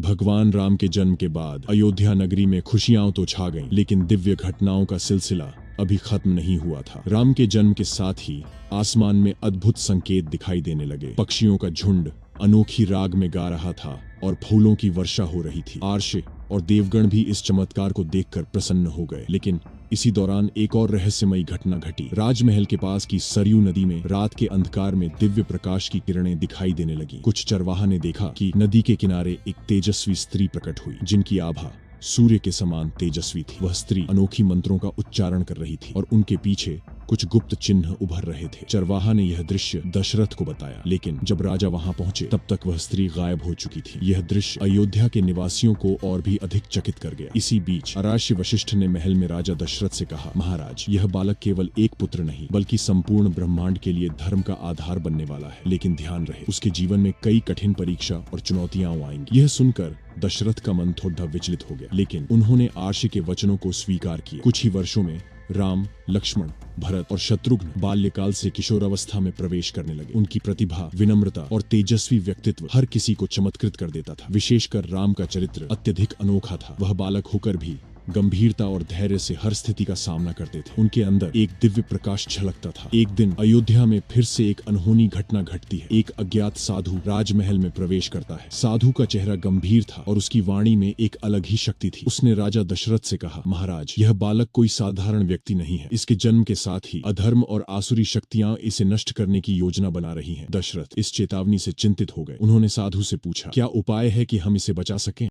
भगवान राम के जन्म के बाद अयोध्या नगरी में खुशियां तो छा गईं, लेकिन दिव्य घटनाओं का सिलसिला अभी खत्म नहीं हुआ था। राम के जन्म के साथ ही आसमान में अद्भुत संकेत दिखाई देने लगे। पक्षियों का झुंड अनोखी राग में गा रहा था और फूलों की वर्षा हो रही थी। अर्श और देवगण भी इस चमत्कार को देखकर प्रसन्न हो गए। लेकिन इसी दौरान एक और रहस्यमयी घटना घटी। राजमहल के पास की सरयू नदी में रात के अंधकार में दिव्य प्रकाश की किरणें दिखाई देने लगी। कुछ चरवाहा ने देखा कि नदी के किनारे एक तेजस्वी स्त्री प्रकट हुई, जिनकी आभा सूर्य के समान तेजस्वी थी। वह स्त्री अनोखी मंत्रों का उच्चारण कर रही थी और उनके पीछे कुछ गुप्त चिन्ह उभर रहे थे। चरवाहा ने यह दृश्य दशरथ को बताया, लेकिन जब राजा वहां पहुंचे तब तक वह स्त्री गायब हो चुकी थी। यह दृश्य अयोध्या के निवासियों को और भी अधिक चकित कर गया। इसी बीच अराशी वशिष्ठ ने महल में राजा दशरथ से कहा, महाराज, यह बालक केवल एक पुत्र नहीं बल्कि संपूर्ण ब्रह्मांड के लिए धर्म का आधार बनने वाला है। लेकिन ध्यान रहे, उसके जीवन में कई कठिन परीक्षा और चुनौतियां आएंगी। यह सुनकर दशरथ का मन थोड़ा विचलित हो गया, लेकिन उन्होंने आर्षी के वचनों को स्वीकार किया। कुछ ही वर्षों में राम, लक्ष्मण, भरत और शत्रुघ्न बाल्यकाल से किशोरावस्था में प्रवेश करने लगे। उनकी प्रतिभा, विनम्रता और तेजस्वी व्यक्तित्व हर किसी को चमत्कृत कर देता था। विशेषकर राम का चरित्र अत्यधिक अनोखा था। वह बालक होकर भी गंभीरता और धैर्य से हर स्थिति का सामना करते थे। उनके अंदर एक दिव्य प्रकाश झलकता था। एक दिन अयोध्या में फिर से एक अनहोनी घटना घटती है। एक अज्ञात साधु राजमहल में प्रवेश करता है। साधु का चेहरा गंभीर था और उसकी वाणी में एक अलग ही शक्ति थी। उसने राजा दशरथ से कहा, महाराज, यह बालक कोई साधारण व्यक्ति नहीं है। इसके जन्म के साथ ही अधर्म और आसुरी शक्तियां इसे नष्ट करने की योजना बना रही हैं। दशरथ इस चेतावनी से चिंतित हो गए। उन्होंने साधु से पूछा, क्या उपाय है कि हम इसे बचा सकें?